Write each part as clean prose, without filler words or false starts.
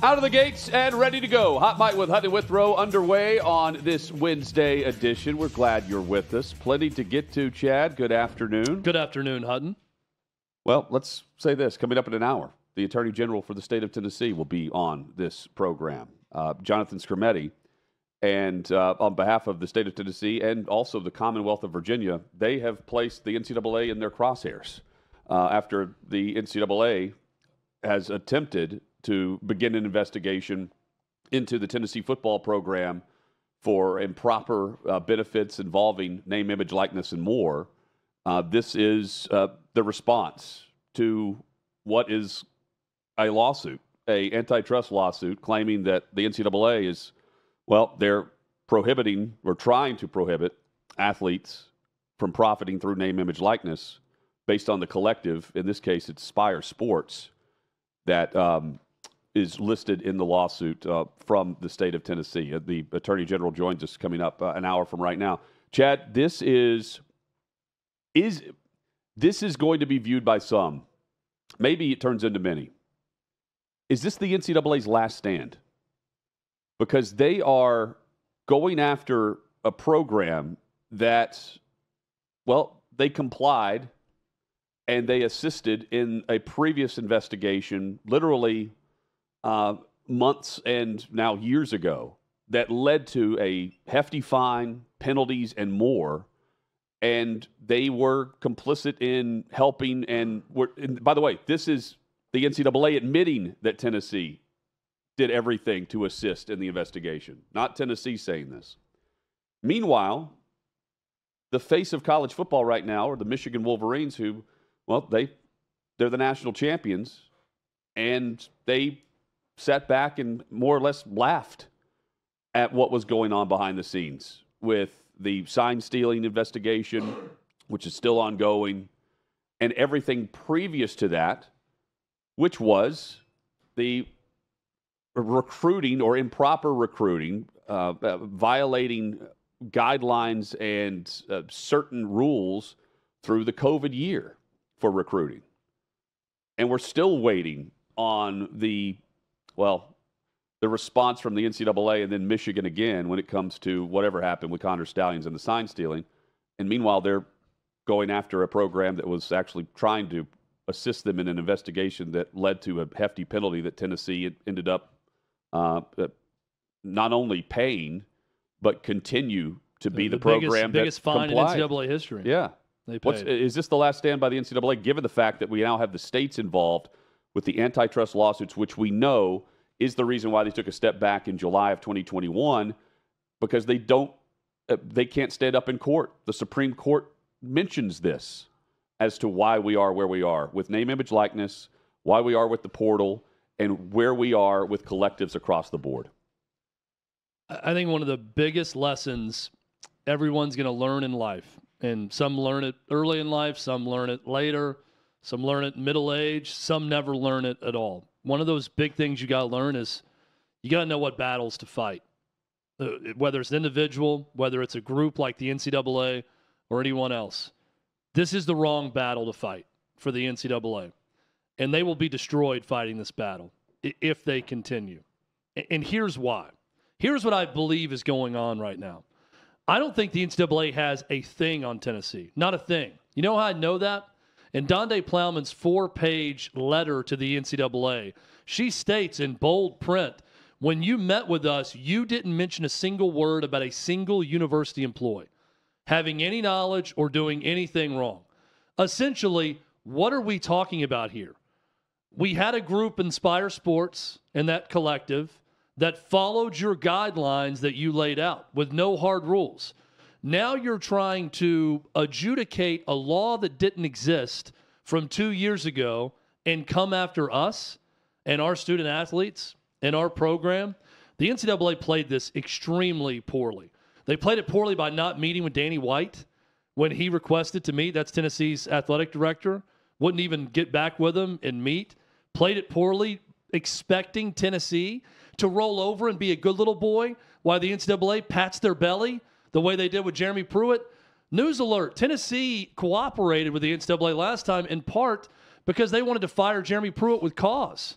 Out of the gates and ready to go. Hot Bite with Hutton Withrow underway on this Wednesday edition. We're glad you're with us. Plenty to get to, Chad. Good afternoon. Good afternoon, Hutton. Well, let's say this. Coming up in an hour, the Attorney General for the state of Tennessee will be on this program. Jonathan Skrmetti. And on behalf of the state of Tennessee and also the Commonwealth of Virginia, they have placed the NCAA in their crosshairs after the NCAA has attempted to begin an investigation into the Tennessee football program for improper benefits involving name, image, likeness, and more. This is the response to what is a lawsuit, a antitrust lawsuit claiming that the NCAA is, well, they're prohibiting or trying to prohibit athletes from profiting through name, image, likeness based on the collective, in this case it's Spire Sports, that is listed in the lawsuit from the state of Tennessee. The Attorney General joins us coming up an hour from right now. Chad, this is going to be viewed by some. Maybe it turns into many. Is this the NCAA's last stand? Because they are going after a program that, well, they complied and they assisted in a previous investigation, literally months and now years ago, that led to a hefty fine, penalties, and more. And they were complicit in helping. And by the way, this is the NCAA admitting that Tennessee did everything to assist in the investigation. Not Tennessee saying this. Meanwhile, the face of college football right now are the Michigan Wolverines, who, well, they're the national champions, and they sat back and more or less laughed at what was going on behind the scenes with the sign stealing investigation, which is still ongoing, and everything previous to that, which was the recruiting or improper recruiting, violating guidelines and certain rules through the COVID year for recruiting. And we're still waiting on the response from the NCAA and then Michigan again when it comes to whatever happened with Connor Stallions and the sign stealing. And meanwhile, they're going after a program that was actually trying to assist them in an investigation that led to a hefty penalty that Tennessee ended up not only paying, but continue to be the program biggest fine complied. in NCAA history. Yeah. They paid. Is this the last stand by the NCAA, given the fact that we now have the states involved with the antitrust lawsuits, which we know is the reason why they took a step back in July of 2021, because they can't stand up in court. The Supreme Court mentions this as to why we are where we are with name, image, likeness, why we are with the portal, and where we are with collectives across the board. I think one of the biggest lessons everyone's going to learn in life, and some learn it early in life, some learn it later, some learn it middle age, some never learn it at all. One of those big things you got to learn is you got to know what battles to fight, whether it's an individual, whether it's a group like the NCAA or anyone else. This is the wrong battle to fight for the NCAA, and they will be destroyed fighting this battle if they continue. And here's why. Here's what I believe is going on right now. I don't think the NCAA has a thing on Tennessee. Not a thing. You know how I know that? In Donde Plowman's 4-page letter to the NCAA, she states in bold print, when you met with us, you didn't mention a single word about a single university employee having any knowledge or doing anything wrong. Essentially, what are we talking about here? We had a group, Inspire Sports, and that collective that followed your guidelines that you laid out with no hard rules. Now you're trying to adjudicate a law that didn't exist from 2 years ago and come after us and our student athletes and our program. The NCAA played this extremely poorly. They played it poorly by not meeting with Danny White when he requested to meet. That's Tennessee's athletic director. Wouldn't even get back with him and meet. Played it poorly, expecting Tennessee to roll over and be a good little boy while the NCAA pats their belly the way they did with Jeremy Pruitt. News alert, Tennessee cooperated with the NCAA last time in part because they wanted to fire Jeremy Pruitt with cause.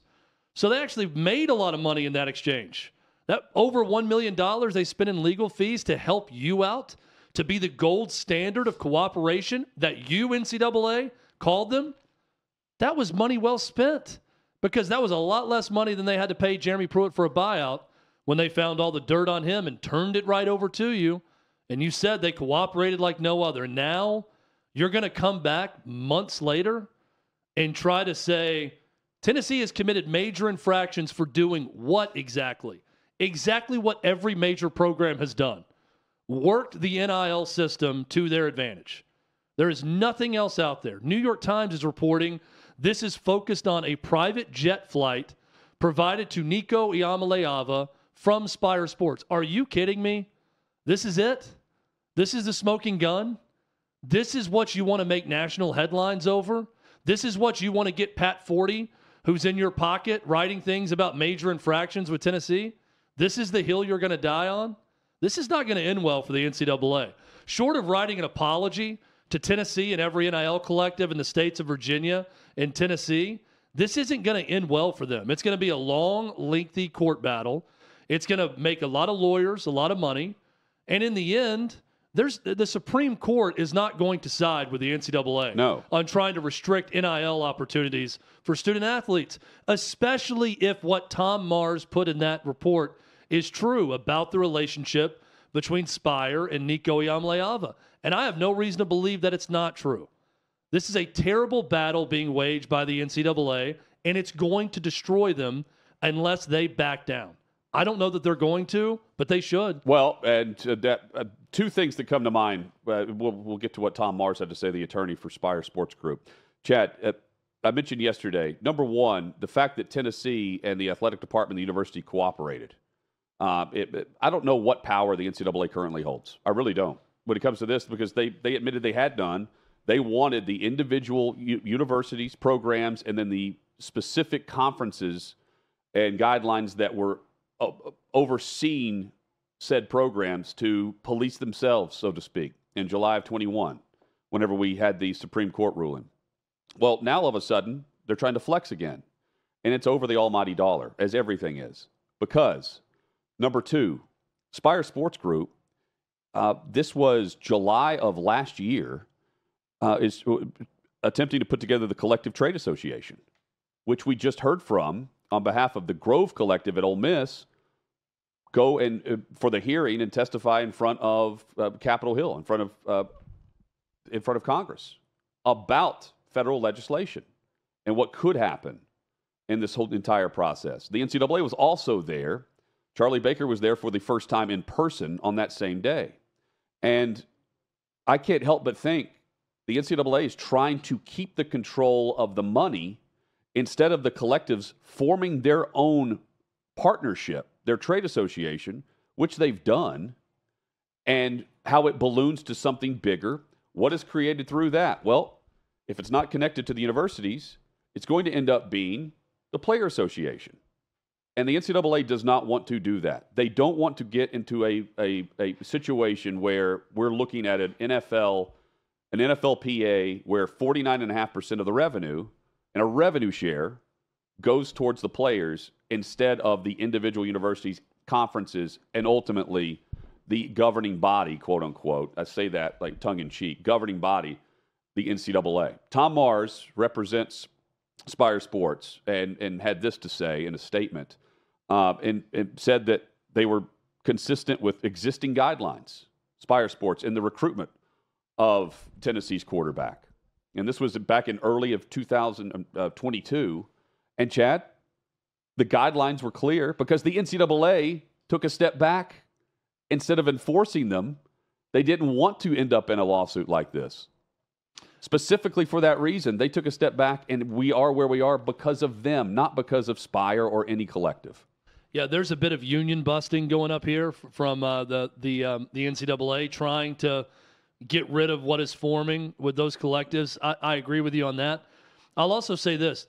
So they actually made a lot of money in that exchange. That over $1 million they spent in legal fees to help you out, to be the gold standard of cooperation that you, NCAA, called them, that was money well spent, because that was a lot less money than they had to pay Jeremy Pruitt for a buyout when they found all the dirt on him and turned it right over to you. And you said they cooperated like no other. And now you're going to come back months later and try to say Tennessee has committed major infractions for doing what exactly? Exactly what every major program has done. Worked the NIL system to their advantage. There is nothing else out there. New York Times is reporting this is focused on a private jet flight provided to Nico Iamaleava from Spire Sports. Are you kidding me? This is it? This is the smoking gun? This is what you want to make national headlines over? This is what you want to get Pat Forty, who's in your pocket, writing things about major infractions with Tennessee? This is the hill you're going to die on? This is not going to end well for the NCAA. Short of writing an apology to Tennessee and every NIL collective in the states of Virginia and Tennessee, this isn't going to end well for them. It's going to be a long, lengthy court battle. It's going to make a lot of lawyers a lot of money. And in the end, the Supreme Court is not going to side with the NCAA on trying to restrict NIL opportunities for student athletes, especially if what Tom Mars put in that report is true about the relationship between Spire and Nico Iamaleava. And I have no reason to believe that it's not true. This is a terrible battle being waged by the NCAA, and it's going to destroy them unless they back down. I don't know that they're going to, but they should. Well, and two things that come to mind. We'll get to what Tom Mars had to say, the attorney for Spire Sports Group. Chad, I mentioned yesterday, number one, the fact that Tennessee and the athletic department of the university cooperated. I don't know what power the NCAA currently holds. I really don't when it comes to this, because they admitted they had done. They wanted the individual universities, programs, and then the specific conferences and guidelines that were overseeing said programs to police themselves, so to speak, in July of 21, whenever we had the Supreme Court ruling. Well, now all of a sudden, they're trying to flex again. And it's over the almighty dollar, as everything is. Because, number two, Spire Sports Group, this was July of last year, is attempting to put together the Collective Trade Association, which we just heard from on behalf of the Grove Collective at Ole Miss, go and for the hearing and testify in front of Capitol Hill, in front of Congress, about federal legislation and what could happen in this whole entire process. The NCAA was also there. Charlie Baker was there for the first time in person on that same day. And I can't help but think the NCAA is trying to keep the control of the money instead of the collectives forming their own partnership, their trade association, which they've done, and how it balloons to something bigger. What is created through that? Well, if it's not connected to the universities, it's going to end up being the player association. And the NCAA does not want to do that. They don't want to get into a situation where we're looking at an NFLPA where 49.5% of the revenue and a revenue share goes towards the players instead of the individual universities, conferences, and ultimately the governing body, quote unquote. I say that like tongue in cheek, governing body, the NCAA. Tom Mars represents Spire Sports and had this to say in a statement and said that they were consistent with existing guidelines, Spire Sports, in the recruitment of Tennessee's quarterback. And this was back in early of 2022. And Chad, the guidelines were clear because the NCAA took a step back. Instead of enforcing them, they didn't want to end up in a lawsuit like this. Specifically for that reason, they took a step back, and we are where we are because of them, not because of Spire or any collective. Yeah, there's a bit of union busting going up here from the NCAA trying to get rid of what is forming with those collectives. I agree with you on that. I'll also say this.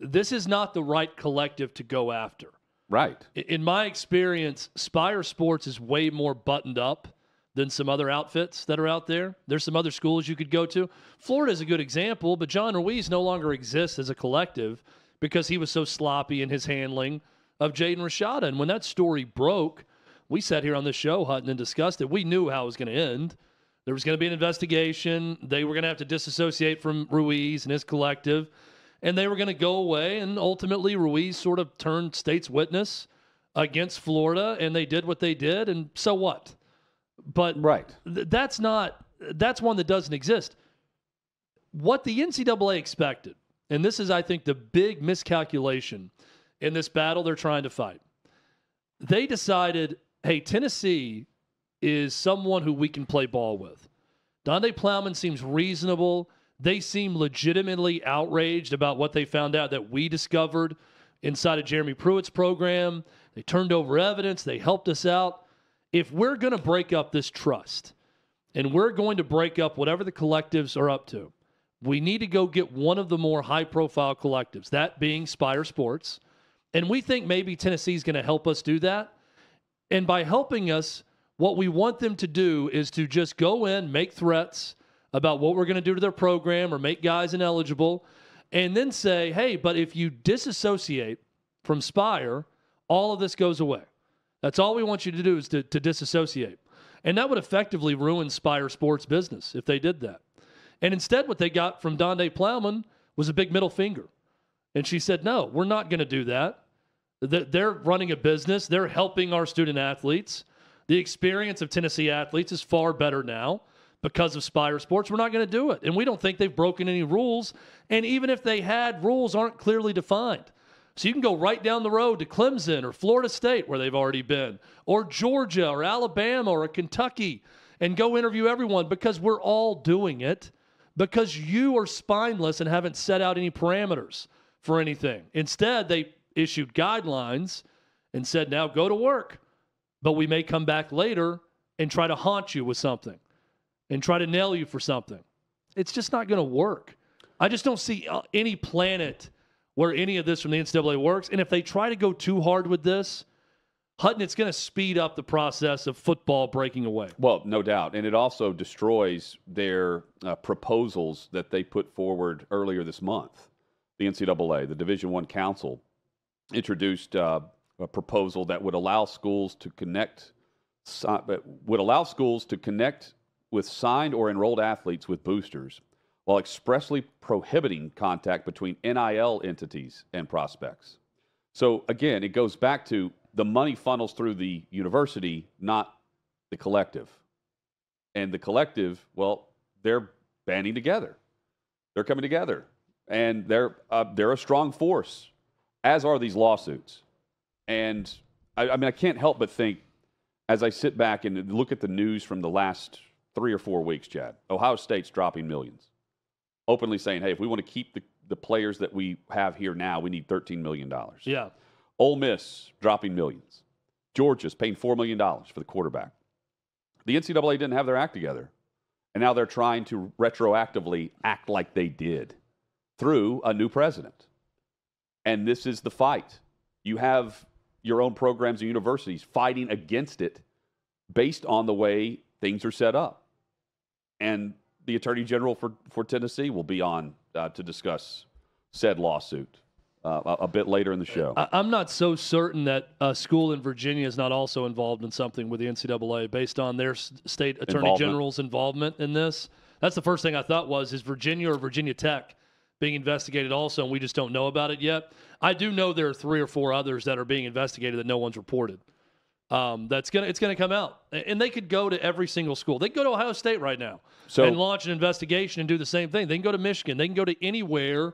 This is not the right collective to go after. Right. In my experience, Spire Sports is way more buttoned up than some other outfits that are out there. There's some other schools you could go to. Florida is a good example, but John Ruiz no longer exists as a collective because he was so sloppy in his handling of Jaden Rashada. And when that story broke, we sat here on this show, Hutton, and discussed it. We knew how it was going to end. There was going to be an investigation. They were going to have to disassociate from Ruiz and his collective, and they were going to go away. And ultimately, Ruiz sort of turned state's witness against Florida, and they did what they did, and so what? But that's one that doesn't exist. What the NCAA expected, and this is, I think, the big miscalculation in this battle they're trying to fight. They decided, hey, Tennessee is someone who we can play ball with. Donde Plowman seems reasonable. They seem legitimately outraged about what they found out that we discovered inside of Jeremy Pruitt's program. They turned over evidence. They helped us out. If we're going to break up this trust and we're going to break up whatever the collectives are up to, we need to go get one of the more high-profile collectives, that being Spire Sports. And we think maybe Tennessee is going to help us do that. And by helping us, what we want them to do is to just go in, make threats about what we're going to do to their program or make guys ineligible, and then say, hey, but if you disassociate from Spire, all of this goes away. That's all we want you to do is to disassociate. And that would effectively ruin Spire Sports business if they did that. And instead, what they got from Donde Plowman was a big middle finger. And she said, no, we're not going to do that. They're running a business. They're helping our student athletes. The experience of Tennessee athletes is far better now because of Spire Sports. We're not going to do it. And we don't think they've broken any rules. And even if they had, rules aren't clearly defined. So you can go right down the road to Clemson or Florida State, where they've already been, or Georgia or Alabama or Kentucky, and go interview everyone, because we're all doing it because you are spineless and haven't set out any parameters for anything. Instead, they issued guidelines and said, now go to work. But we may come back later and try to haunt you with something and try to nail you for something. It's just not going to work. I just don't see any planet where any of this from the NCAA works. And if they try to go too hard with this, Hutton, it's going to speed up the process of football breaking away. Well, no doubt. And it also destroys their proposals that they put forward earlier this month. The NCAA, the Division I Council, introduced a proposal that would allow schools to connect with signed or enrolled athletes with boosters, while expressly prohibiting contact between NIL entities and prospects. So again, it goes back to the money funnels through the university, not the collective. And the collective, well, they're banding together. They're coming together. And they're a strong force, as are these lawsuits. And I mean, I can't help but think, as I sit back and look at the news from the last 3 or 4 weeks, Chad, Ohio State's dropping millions, openly saying, hey, if we want to keep the players that we have here now, we need $13 million. Yeah. Ole Miss dropping millions. Georgia's paying $4 million for the quarterback. The NCAA didn't have their act together, and now they're trying to retroactively act like they did through a new president. And this is the fight. You have your own programs and universities fighting against it based on the way things are set up. And the Attorney General for Tennessee will be on to discuss said lawsuit a bit later in the show. I'm not so certain that a school in Virginia is not also involved in something with the NCAA based on their state Attorney General's involvement in this. That's the first thing I thought was, is Virginia or Virginia Tech being investigated also, and we just don't know about it yet. I do know there are 3 or 4 others that are being investigated that no one's reported. It's gonna come out, and they could go to every single school. They can go to Ohio State right now and launch an investigation and do the same thing. They can go to Michigan. They can go to anywhere,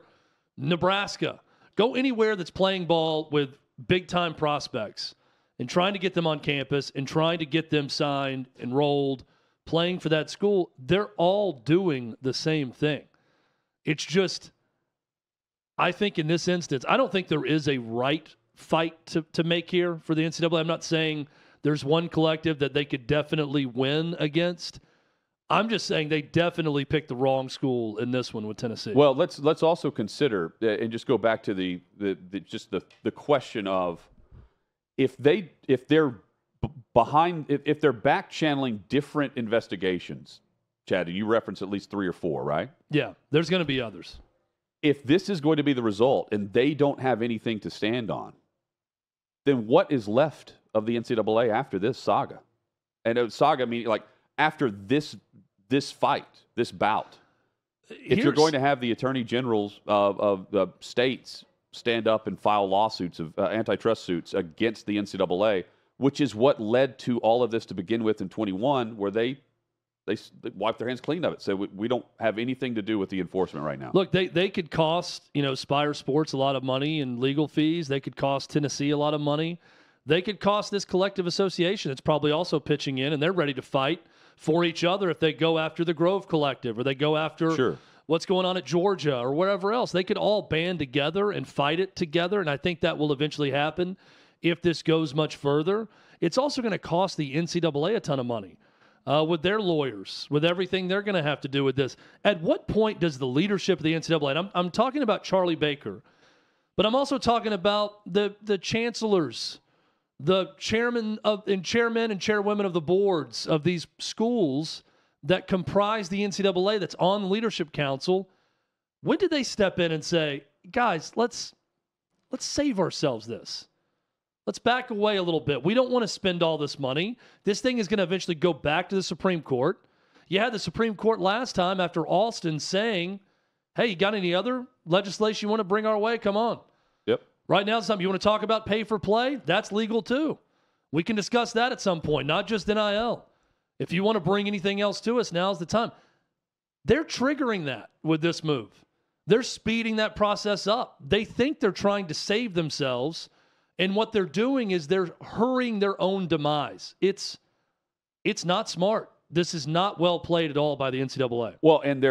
Nebraska. Go anywhere that's playing ball with big-time prospects and trying to get them on campus and trying to get them signed, enrolled, playing for that school. They're all doing the same thing. It's just, I think in this instance, I don't think there is a right fight to make here for the NCAA. I'm not saying there's one collective that they could definitely win against. I'm just saying they definitely picked the wrong school in this one with Tennessee. Well, let's also consider and just go back to the question of if they're back channeling different investigations. Chad, you referenced at least 3 or 4, right? Yeah, there's going to be others. if this is going to be the result and they don't have anything to stand on, then what is left of the NCAA after this saga? And saga meaning like after this fight, this bout. If you're going to have the attorney generals of the states stand up and file lawsuits of antitrust suits against the NCAA, which is what led to all of this to begin with in 21, where they wiped their hands clean of it. So we don't have anything to do with the enforcement right now. Look, they could cost, Spire Sports a lot of money in legal fees. They could cost Tennessee a lot of money. They could cost this collective association that's probably also pitching in, and they're ready to fight for each other if they go after the Grove Collective or they go after what's going on at Georgia or wherever else. They could all band together and fight it together, and I think that will eventually happen if this goes much further. It's also going to cost the NCAA a ton of money with their lawyers, with everything they're going to have to do with this. At what point does the leadership of the NCAA, and I'm talking about Charlie Baker, but I'm also talking about the chancellors, the chairmen and chairwomen of the boards of these schools that comprise the NCAA that's on the leadership council. When did they step in and say, guys, let's save ourselves this? Let's back away a little bit. We don't want to spend all this money. This thing is going to eventually go back to the Supreme Court. You had the Supreme Court last time after Alston saying, hey, you got any other legislation you want to bring our way? Come on. Yep. Right now, something you want to talk about pay for play? That's legal too. We can discuss that at some point, not just NIL. If you want to bring anything else to us, now's the time. They're triggering that with this move. They're speeding that process up. They think they're trying to save themselves, and what they're doing is they're hurrying their own demise. It's not smart. This is not well played at all by the NCAA. Well, and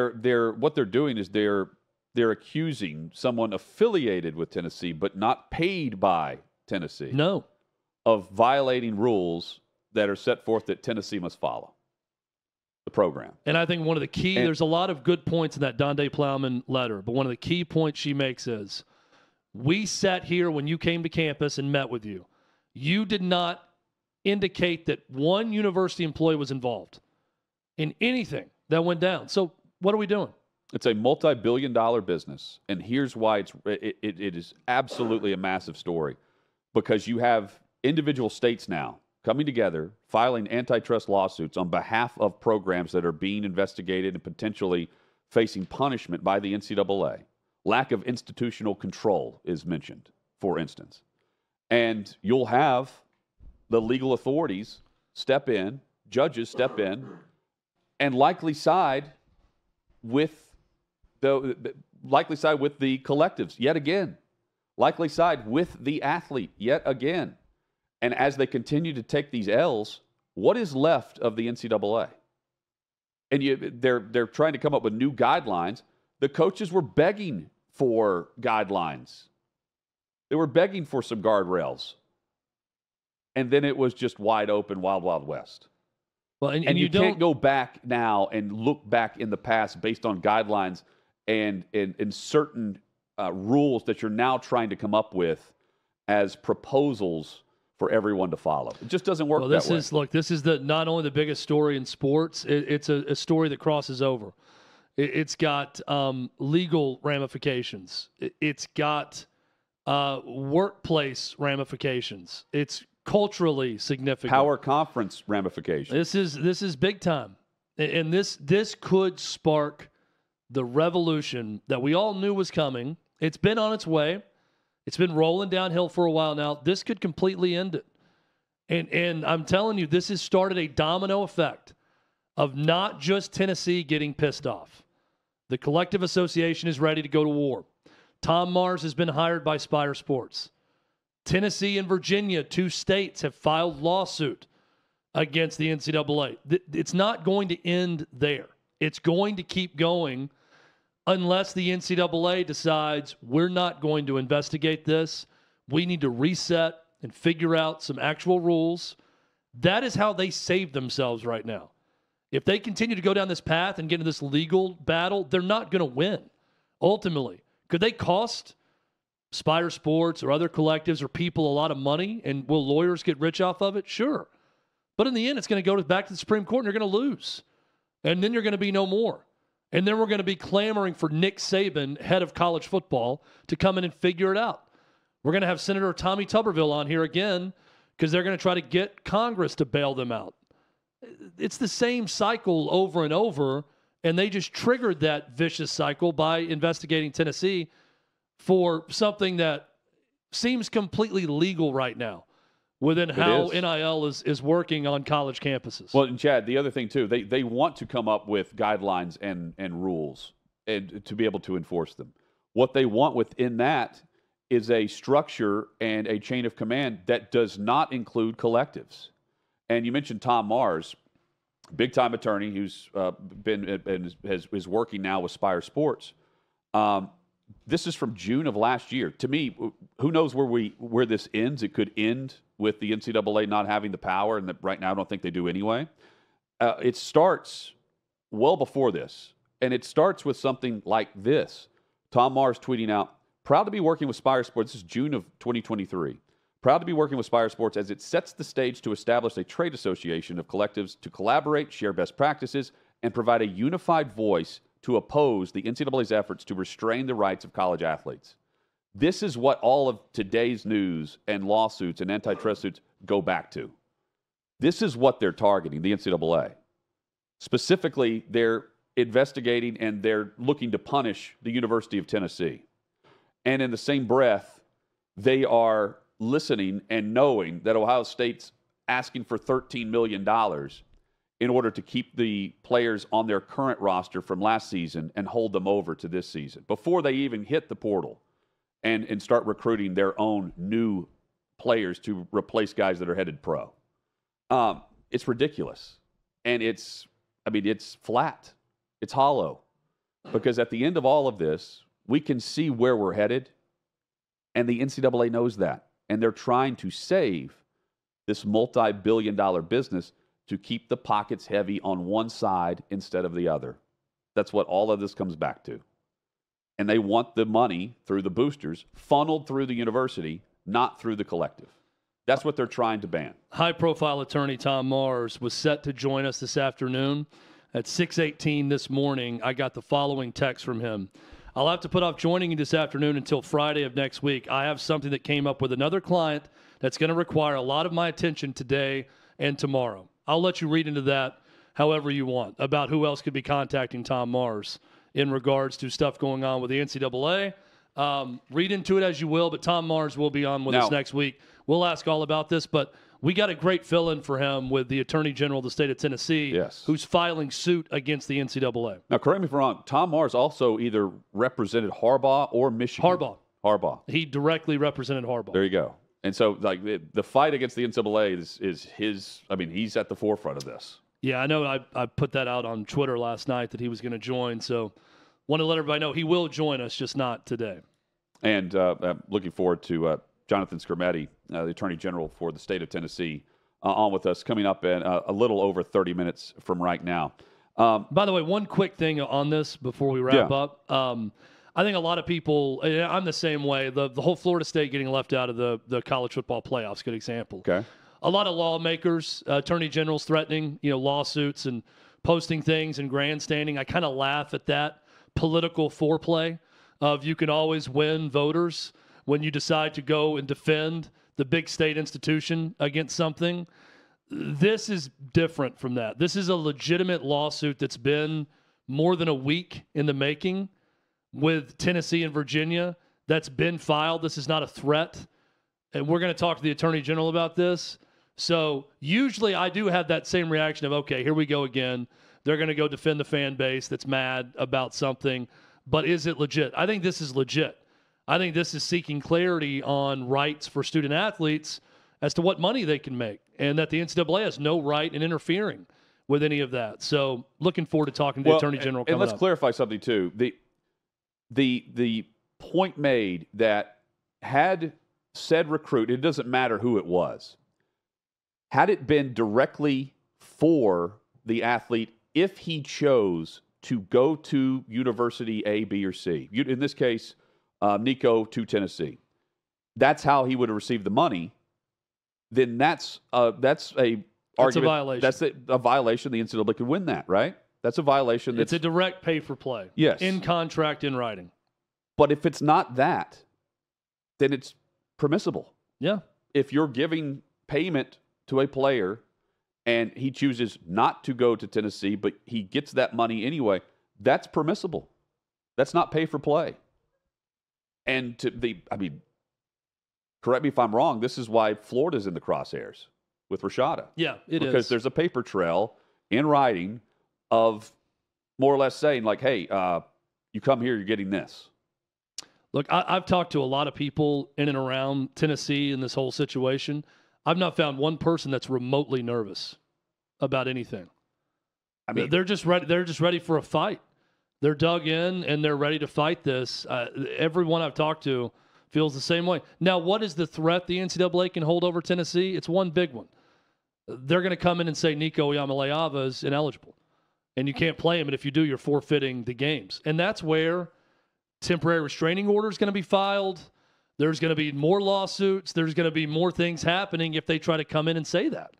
what they're doing is they're accusing someone affiliated with Tennessee but not paid by Tennessee of violating rules that are set forth that Tennessee must follow, the program. And I think one of the key, there's a lot of good points in that Donde Plowman letter, but one of the key points she makes is, we sat here when you came to campus and met with you. You did not indicate that one university employee was involved in anything that went down. So what are we doing? It's a multi-billion-dollar business, and here's why it is absolutely a massive story, because you have individual states now coming together, filing antitrust lawsuits on behalf of programs that are being investigated and potentially facing punishment by the NCAA. Lack of institutional control is mentioned, for instance. And you'll have the legal authorities step in, judges step in, and likely side with the collectives yet again. Likely side with the athlete yet again. And as they continue to take these L's, what is left of the NCAA? And they're trying to come up with new guidelines. The coaches were begging for guidelines. They were begging for some guardrails. And then it was just wide open, wild, wild west. Well, and you can't go back now and look back in the past based on guidelines and certain rules that you're now trying to come up with as proposals for everyone to follow. It just doesn't work that way. This is not only the biggest story in sports, it's a story that crosses over. It's got legal ramifications. It's got workplace ramifications. It's culturally significant. Power conference ramifications. This is big time. And this could spark the revolution that we all knew was coming. It's been on its way. It's been rolling downhill for a while now. This could completely end it. And I'm telling you, this has started a domino effect of not just Tennessee getting pissed off. The collective association is ready to go to war. Tom Mars has been hired by Spire Sports. Tennessee and Virginia, two states, have filed lawsuit against the NCAA. It's not going to end there. It's going to keep going unless the NCAA decides we're not going to investigate this. We need to reset and figure out some actual rules. That is how they save themselves right now. If they continue to go down this path and get into this legal battle, they're not going to win, ultimately. Could they cost Spire Sports or other collectives or people a lot of money, and will lawyers get rich off of it? Sure. But in the end, it's going to go back to the Supreme Court, and you're going to lose. And then you're going to be no more. And then we're going to be clamoring for Nick Saban, head of college football, to come in and figure it out. We're going to have Senator Tommy Tuberville on here again because they're going to try to get Congress to bail them out. It's the same cycle over and over, and they just triggered that vicious cycle by investigating Tennessee for something that seems completely legal right now within how NIL is working on college campuses. Well, and Chad, the other thing, too, they want to come up with guidelines and rules and to be able to enforce them. What they want within that is a structure and a chain of command that does not include collectives. And you mentioned Tom Mars, big-time attorney who's been and is working now with Spire Sports. This is from June of last year. To me, who knows where this ends? It could end with the NCAA not having the power, and right now I don't think they do anyway. It starts well before this, and it starts with something like this. Tom Mars tweeting out, "Proud to be working with Spire Sports." This is June of 2023. "Proud to be working with Spire Sports as it sets the stage to establish a trade association of collectives to collaborate, share best practices, and provide a unified voice to oppose the NCAA's efforts to restrain the rights of college athletes." This is what all of today's news and lawsuits and antitrust suits go back to. This is what they're targeting, the NCAA. Specifically, they're investigating and they're looking to punish the University of Tennessee. And in the same breath, they are listening and knowing that Ohio State's asking for $13 million in order to keep the players on their current roster from last season and hold them over to this season before they even hit the portal and start recruiting their own new players to replace guys that are headed pro. It's ridiculous. And it's flat. It's hollow. Because at the end of all of this, we can see where we're headed, and the NCAA knows that. And they're trying to save this multi-billion-dollar business to keep the pockets heavy on one side instead of the other. That's what all of this comes back to. And they want the money through the boosters funneled through the university, not through the collective. That's what they're trying to ban. High-profile attorney Tom Mars was set to join us this afternoon. At 6:18 this morning, I got the following text from him. "I'll have to put off joining you this afternoon until Friday of next week. I have something that came up with another client that's going to require a lot of my attention today and tomorrow." I'll let you read into that however you want about who else could be contacting Tom Mars in regards to stuff going on with the NCAA. Read into it as you will, but Tom Mars will be on with us next week. We'll ask all about this, but we got a great fill-in for him with the Attorney General of the state of Tennessee, who's filing suit against the NCAA. Now, correct me if I'm wrong, Tom Mars also either represented Harbaugh or Michigan. Harbaugh. He directly represented Harbaugh. There you go. And so, like, the fight against the NCAA is his. I mean, he's at the forefront of this. Yeah, I know. I put that out on Twitter last night that he was going to join. So, want to let everybody know he will join us, just not today. And I'm looking forward to Jonathan Skrmetti, the Attorney General for the state of Tennessee, on with us coming up in a little over 30 minutes from right now. By the way, one quick thing on this before we wrap up. I think a lot of people, I'm the same way, the whole Florida State getting left out of the college football playoffs, good example. Okay. A lot of lawmakers, attorney generals threatening, lawsuits and posting things and grandstanding. I kind of laugh at that political foreplay of you can always win voters when you decide to go and defend the big state institution against something. This is different from that. This is a legitimate lawsuit that's been more than a week in the making with Tennessee and Virginia that's been filed. This is not a threat. And we're going to talk to the Attorney General about this. So usually I do have that same reaction of, okay, here we go again. They're going to go defend the fan base that's mad about something. But is it legit? I think this is legit. I think this is seeking clarity on rights for student athletes as to what money they can make, and that the NCAA has no right in interfering with any of that. So looking forward to talking to the Attorney General coming up. And let's clarify something, too. The point made that had said recruit, it doesn't matter who it was, had it been directly for the athlete if he chose to go to University A, B, or C, in this case, Nico to Tennessee, that's how he would have received the money, then that's a violation. That's a violation. The NCAA could win that, right? That's a violation. It's a direct pay for play. Yes. In contract, in writing. But if it's not that, then it's permissible. Yeah. If you're giving payment to a player and he chooses not to go to Tennessee, but he gets that money anyway, that's permissible. That's not pay for play. And correct me if I'm wrong, this is why Florida's in the crosshairs with Rashada. Yeah, it is. Because there's a paper trail in writing of more or less saying, like, hey, you come here, you're getting this. Look, I've talked to a lot of people in and around Tennessee in this whole situation. I've not found one person that's remotely nervous about anything. I mean, they're just ready. They're just ready for a fight. They're dug in and they're ready to fight this. Everyone I've talked to feels the same way. Now, what is the threat the NCAA can hold over Tennessee? It's one big one. They're going to come in and say Nico Iamaleava is ineligible, and you can't play him. And if you do, you're forfeiting the games. And that's where temporary restraining order is going to be filed. There's going to be more lawsuits. There's going to be more things happening if they try to come in and say that.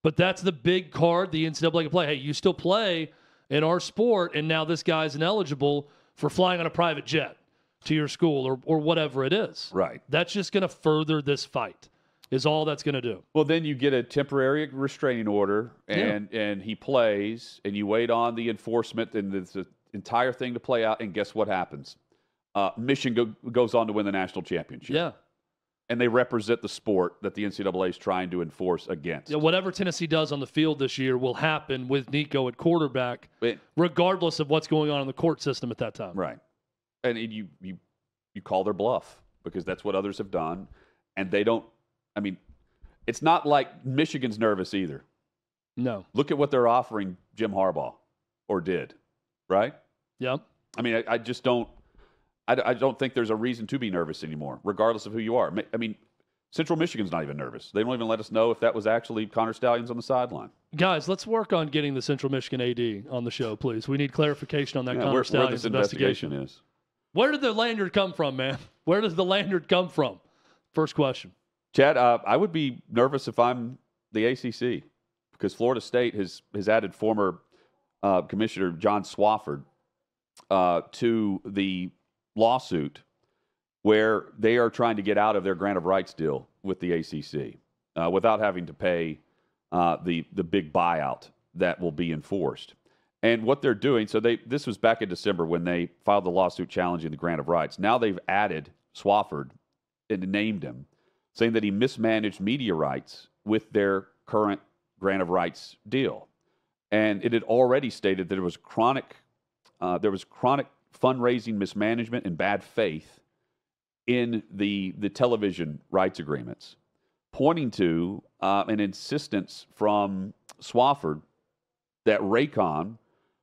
But that's the big card the NCAA can play. Hey, you still play in our sport, and now this guy's ineligible for flying on a private jet to your school or whatever it is. Right. That's just going to further this fight is all that's going to do. Well, then you get a temporary restraining order, and he plays, and you wait on the enforcement, and it's the entire thing to play out, and guess what happens? Michigan goes on to win the national championship. Yeah. And they represent the sport that the NCAA is trying to enforce against. Yeah, whatever Tennessee does on the field this year will happen with Nico at quarterback, regardless of what's going on in the court system at that time. Right. And you call their bluff because that's what others have done. And they don't – I mean, it's not like Michigan's nervous either. No. Look at what they're offering Jim Harbaugh or did, right? Yep. I mean, I just don't – I don't think there's a reason to be nervous anymore, regardless of who you are. I mean, Central Michigan's not even nervous. They don't even let us know if that was actually Connor Stallions on the sideline. Guys, let's work on getting the Central Michigan AD on the show, please. We need clarification on that Connor Stallions where this investigation is. Where did the lanyard come from, man? Where does the lanyard come from? First question. Chad, I would be nervous if I'm the ACC because Florida State has added former Commissioner John Swofford to the lawsuit where they are trying to get out of their grant of rights deal with the ACC without having to pay the big buyout that will be enforced. And what they're doing, so this was back in December when they filed the lawsuit challenging the grant of rights. Now they've added Swofford and named him, saying that he mismanaged media rights with their current grant of rights deal. And it had already stated that there was chronic fundraising mismanagement and bad faith in the television rights agreements, pointing to an insistence from Swofford that Raycon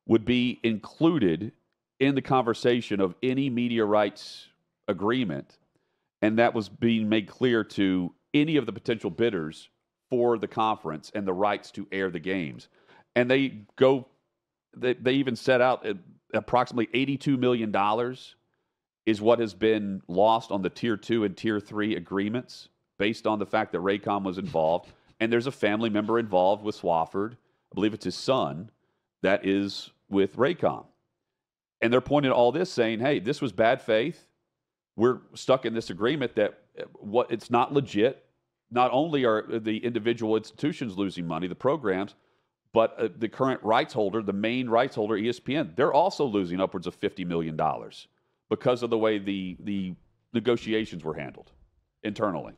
would be included in the conversation of any media rights agreement, and that was being made clear to any of the potential bidders for the conference and the rights to air the games. And they even set out approximately $82 million is what has been lost on the Tier 2 and Tier 3 agreements based on the fact that Raycom was involved. And there's a family member involved with Swofford. I believe it's his son that is with Raycom. And they're pointing at all this saying, hey, this was bad faith. We're stuck in this agreement that it's not legit. Not only are the individual institutions losing money, the programs, but the current rights holder, the main rights holder, ESPN, they're also losing upwards of $50 million because of the way the negotiations were handled internally.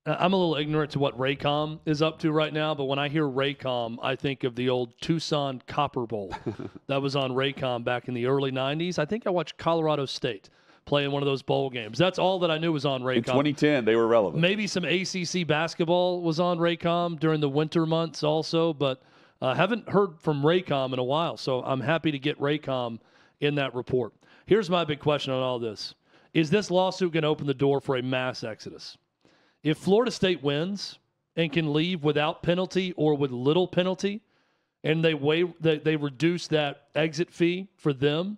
I'm a little ignorant to what Raycom is up to right now, but when I hear Raycom, I think of the old Tucson Copper Bowl that was on Raycom back in the early 90s. I think I watched Colorado State play in one of those bowl games. That's all that I knew was on Raycom. In 2010, they were relevant. Maybe some ACC basketball was on Raycom during the winter months also, but haven't heard from Raycom in a while, so I'm happy to get Raycom in that report. Here's my big question on all this. Is this lawsuit going to open the door for a mass exodus? If Florida State wins and can leave without penalty or with little penalty, and they reduce that exit fee for them,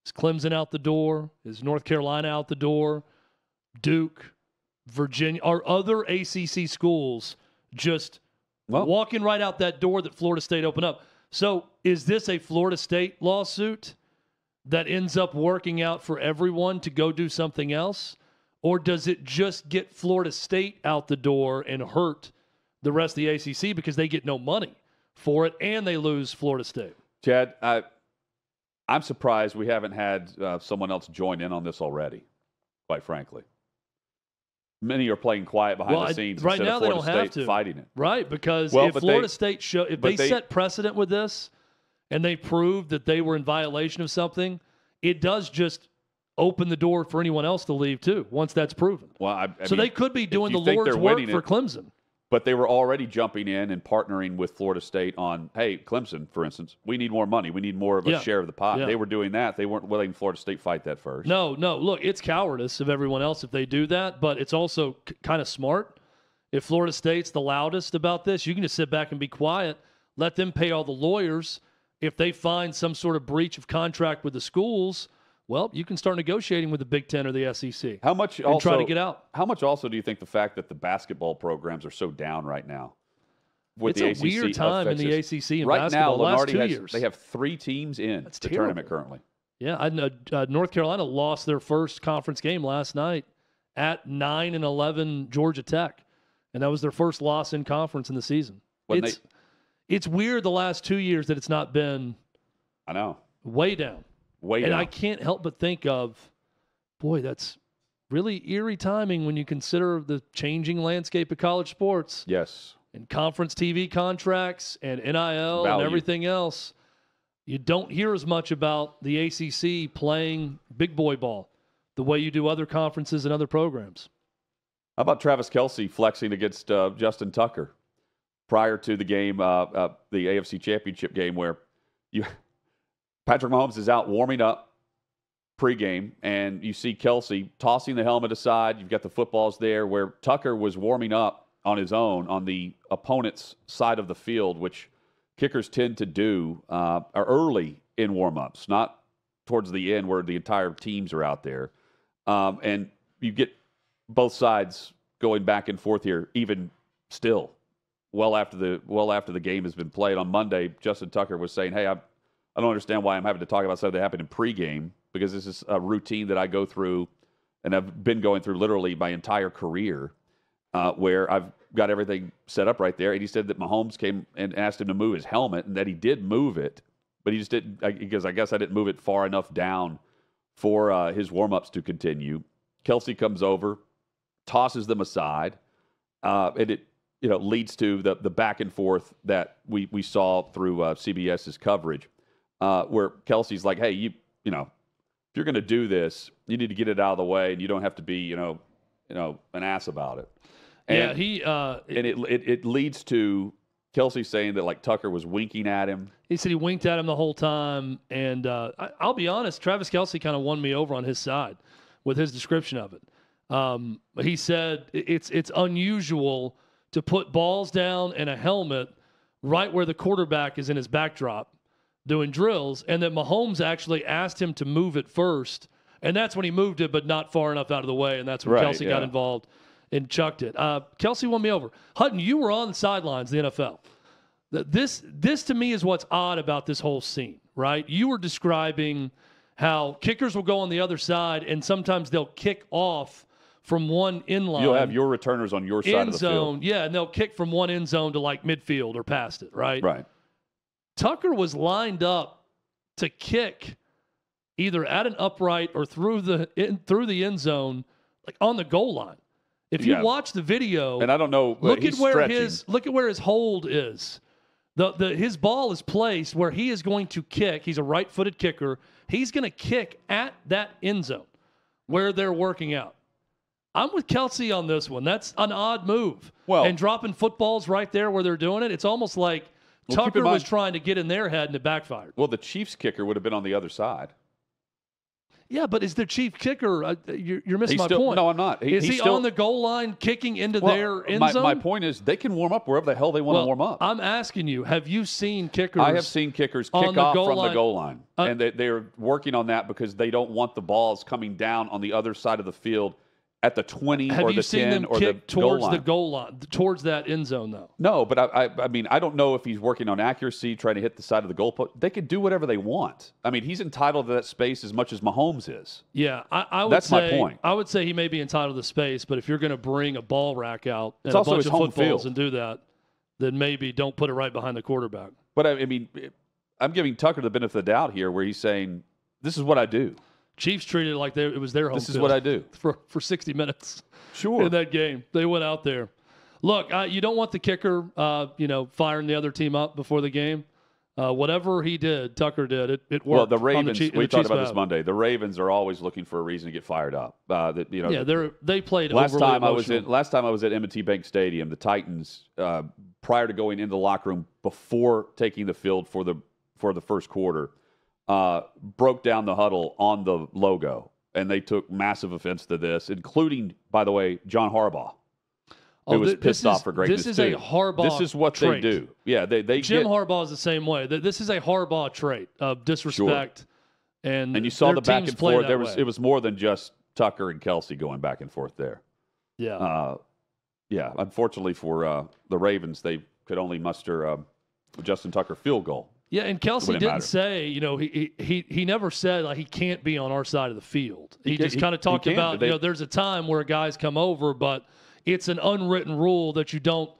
is Clemson out the door? Is North Carolina out the door? Duke, Virginia, are other ACC schools just walking right out that door that Florida State opened up? So is this a Florida State lawsuit that ends up working out for everyone to go do something else? Or does it just get Florida State out the door and hurt the rest of the ACC because they get no money for it and they lose Florida State? Chad, I'm surprised we haven't had someone else join in on this already, quite frankly. Many are playing quiet behind the scenes right instead now of Florida they don't have State to. fighting it. Right, because if Florida State if they set precedent with this and they prove that they were in violation of something, it does just open the door for anyone else to leave too once that's proven. Well, I so mean, they could be doing the Lord's work for Clemson. But they were already jumping in and partnering with Florida State on, hey, Clemson, for instance, we need more money. We need more of a share of the pot. Yeah. They were doing that. They weren't letting Florida State fight that first. No. Look, it's cowardice of everyone else if they do that, but it's also kind of smart. If Florida State's the loudest about this, you can just sit back and be quiet. Let them pay all the lawyers. If they find some sort of breach of contract with the schools, well, you can start negotiating with the Big Ten or the SEC. How much and try to get out. How much also do you think the fact that the basketball programs are so down right now? It's a weird time in the ACC in right basketball. Now, last 2 years. They have 3 teams in the tournament currently. Yeah, North Carolina lost their first conference game last night at 9-11 Georgia Tech, and that was their first loss in conference in the season. It's weird the last 2 years that it's not been. I know. Way down. And I can't help but think of, boy, that's really eerie timing when you consider the changing landscape of college sports. Yes. And conference TV contracts and NIL and everything else. You don't hear as much about the ACC playing big boy ball the way you do other conferences and other programs. How about Travis Kelce flexing against Justin Tucker prior to the game, the AFC Championship game, where Patrick Mahomes is out warming up pregame, and you see Kelce tossing the helmet aside. You've got the footballs there where Tucker was warming up on his own on the opponent's side of the field, which kickers tend to do early in warm-ups, not towards the end where the entire teams are out there. And you get both sides going back and forth here, even still, well after the game has been played. On Monday, Justin Tucker was saying, hey, I don't understand why I'm having to talk about something that happened in pregame, because this is a routine that I go through and I've been going through literally my entire career, where I've got everything set up right there. And he said that Mahomes came and asked him to move his helmet, and that he did move it, but he just didn't, because I guess I didn't move it far enough down for his warm-ups to continue. Kelce comes over, tosses them aside, and it leads to the back and forth that we saw through CBS's coverage. Where Kelce's like, hey, if you're going to do this, you need to get it out of the way, and you don't have to be, an ass about it. And, it leads to Kelce saying that, like, Tucker was winking at him. He said he winked at him the whole time, and I'll be honest, Travis Kelce kind of won me over on his side with his description of it. He said it's unusual to put balls down and a helmet right where the quarterback is in his backdrop doing drills, and that Mahomes actually asked him to move it first, and that's when he moved it, but not far enough out of the way, and that's when Kelce got involved and chucked it. Kelce won me over. Hutton, you were on the sidelines of the NFL. This to me is what's odd about this whole scene, right? You were describing how kickers will go on the other side, and sometimes they'll kick off from one end line. You'll have your returners on your side of the field. Yeah, and they'll kick from one end zone to like midfield or past it, right? Right. Tucker was lined up to kick either at an upright or through the end zone, like on the goal line. If you watch the video, and I don't know, look at where his hold is. His ball is placed where he is going to kick. He's a right-footed kicker. He's going to kick at that end zone where they're working out. I'm with Kelce on this one. That's an odd move. And dropping footballs right there where they're doing it, it's almost like Tucker was trying to get in their head and it backfired. Well, the Chiefs kicker would have been on the other side. Yeah, but is the chief kicker? You're missing my point. No, I'm not. Is he on the goal line kicking into their end zone? My point is they can warm up wherever the hell they want to warm up. I'm asking you, have you seen kickers? I have seen kickers kick off from the goal line. And they're working on that because they don't want the balls coming down on the other side of the field at the 20 Have or you the seen 10 them or the kick goal towards line. the goal line, towards that end zone, though? No, but I mean, I don't know if he's working on accuracy, trying to hit the side of the goalpost. They could do whatever they want. I mean, he's entitled to that space as much as Mahomes is. Yeah, I would That's say, my point. I would say he may be entitled to space, but if you're going to bring a ball rack out and It's a also bunch his of home footballs field. and do that, then maybe don't put it right behind the quarterback. But I mean, I'm giving Tucker the benefit of the doubt here, where he's saying, "This is what I do. Chiefs treated it like it was their home This is field what I do for 60 minutes." Sure. In that game, they went out there. Look, you don't want the kicker, firing the other team up before the game. Whatever he did, Tucker did. It worked. Well, the Ravens. We talked about this Monday. The Ravens are always looking for a reason to get fired up. They played. Last overly time emotional. I was at M&T Bank Stadium, the Titans, prior to going into the locker room before taking the field for the first quarter, broke down the huddle on the logo, and they took massive offense to this, including, by the way, John Harbaugh, who was pissed off for greatness. This is a Harbaugh. This is what trait. they do. Yeah, they Jim Harbaugh is the same way. This is a Harbaugh trait of disrespect. Sure. And you saw the back and forth. It was more than just Tucker and Kelce going back and forth there. Yeah. Unfortunately for the Ravens, they could only muster a Justin Tucker field goal. Yeah, and Kelce didn't say, he never said like he can't be on our side of the field. He just kind of talked about, there's a time where guys come over, but it's an unwritten rule that you don't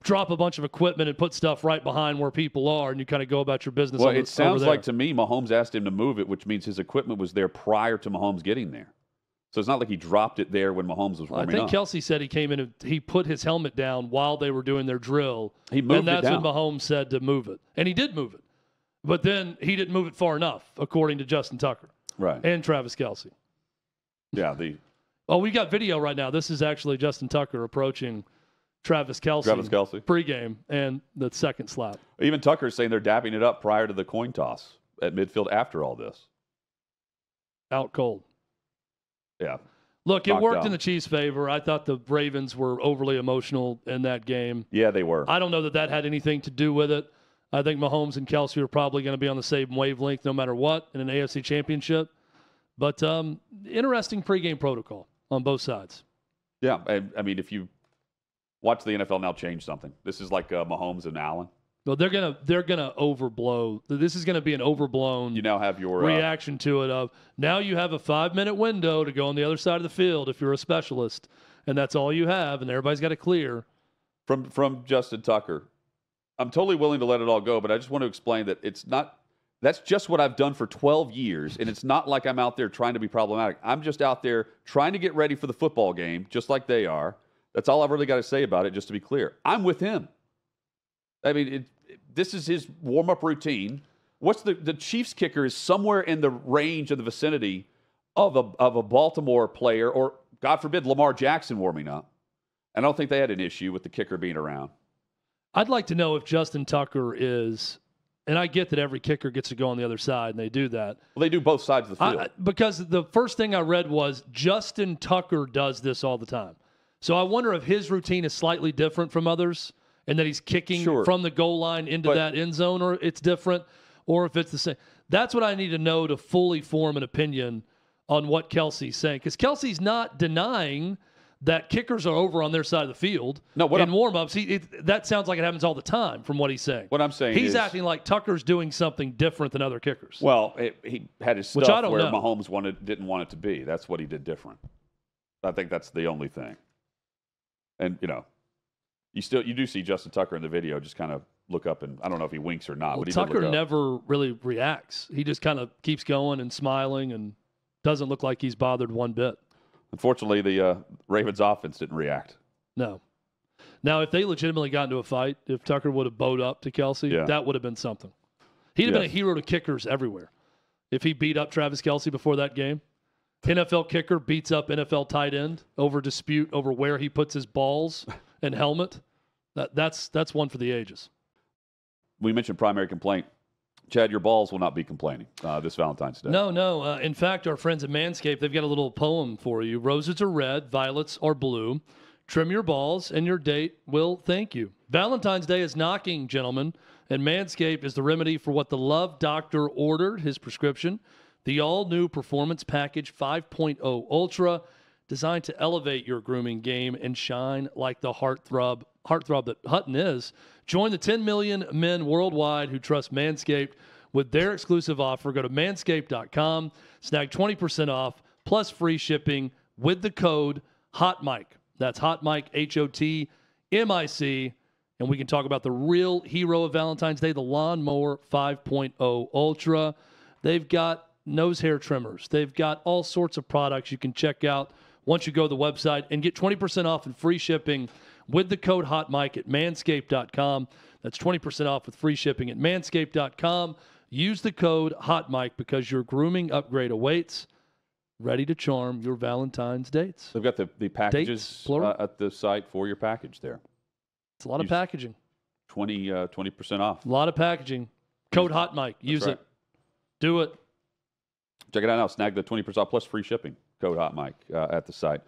drop a bunch of equipment and put stuff right behind where people are, and you kind of go about your business. Well, it sounds like to me Mahomes asked him to move it, which means his equipment was there prior to Mahomes getting there. So it's not like he dropped it there when Mahomes was warming up. I think Kelce said he came in and he put his helmet down while they were doing their drill. He moved and that's it down. when Mahomes said to move it. And he did move it. But then he didn't move it far enough, according to Justin Tucker. Right. And Travis Kelce. Yeah. We got video right now. This is actually Justin Tucker approaching Travis Kelce pregame and the second slap. Even Tucker's saying they're dapping it up prior to the coin toss at midfield after all this. Out cold. Yeah. Look, it worked in the Chiefs' favor. I thought the Ravens were overly emotional in that game. Yeah, they were. I don't know that had anything to do with it. I think Mahomes and Kelce are probably going to be on the same wavelength no matter what in an AFC championship. But interesting pregame protocol on both sides. Yeah, I mean, if you watch the NFL now change something, this is like Mahomes and Allen. Well, they're gonna overblow. This is gonna be an overblown. You now have your reaction to it of now you have a 5-minute window to go on the other side of the field if you're a specialist, and that's all you have, and everybody's got to clear. From Justin Tucker, I'm totally willing to let it all go, but I just want to explain that it's not. That's just what I've done for 12 years, and it's not like I'm out there trying to be problematic. I'm just out there trying to get ready for the football game, just like they are. That's all I've really got to say about it, just to be clear. I'm with him. I mean, this is his warm-up routine. What's the Chiefs kicker is somewhere in the range of the vicinity of a Baltimore player, or God forbid Lamar Jackson warming up. I don't think they had an issue with the kicker being around. I'd like to know if Justin Tucker is, and I get that every kicker gets to go on the other side, and they do that. Well, they do both sides of the field. Because the first thing I read was Justin Tucker does this all the time. So I wonder if his routine is slightly different from others, and that he's kicking from the goal line into that end zone, or it's different, or if it's the same. That's what I need to know to fully form an opinion on what Kelce's saying. Because Kelce's not denying that kickers are over on their side of the field in warm-ups. That sounds like it happens all the time from what he's saying. What I'm saying he's acting like Tucker's doing something different than other kickers. Well, he had his stuff where Mahomes didn't want it to be. That's what he did different. I think that's the only thing. And, you do see Justin Tucker in the video just kind of look up, and I don't know if he winks or not. Well, but Tucker never really reacts. He just kind of keeps going and smiling and doesn't look like he's bothered one bit. Unfortunately, the Ravens offense didn't react. No. Now, if they legitimately got into a fight, if Tucker would have bowed up to Kelce, that would have been something. He'd have been a hero to kickers everywhere. If he beat up Travis Kelce before that game, NFL kicker beats up NFL tight end over dispute over where he puts his balls and helmet. That's one for the ages. We mentioned primary complaint. Chad, your balls will not be complaining this Valentine's Day. No. In fact, our friends at Manscaped, they've got a little poem for you. Roses are red, violets are blue. Trim your balls, and your date will thank you. Valentine's Day is knocking, gentlemen, and Manscaped is the remedy for what the Love Doctor ordered, his prescription. The all-new Performance Package 5.0 Ultra. designed to elevate your grooming game and shine like the heartthrob that Hutton is. Join the 10 million men worldwide who trust Manscaped with their exclusive offer. Go to manscaped.com, snag 20% off plus free shipping with the code HOTMIC. That's HOTMIC, HOTMIC. And we can talk about the real hero of Valentine's Day, the Lawnmower 5.0 Ultra. They've got nose hair trimmers. They've got all sorts of products you can check out once you go to the website and get 20% off and free shipping with the code HOTMIC at manscaped.com. That's 20% off with free shipping at manscaped.com. Use the code HOTMIC because your grooming upgrade awaits. Ready to charm your Valentine's dates. They've got the packages at the site for your package there. It's a lot of packaging. 20% off. A lot of packaging. Code HOTMIC. Use it. Do it. Check it out now. Snag the 20% off plus free shipping. Code HOTMIC at the site.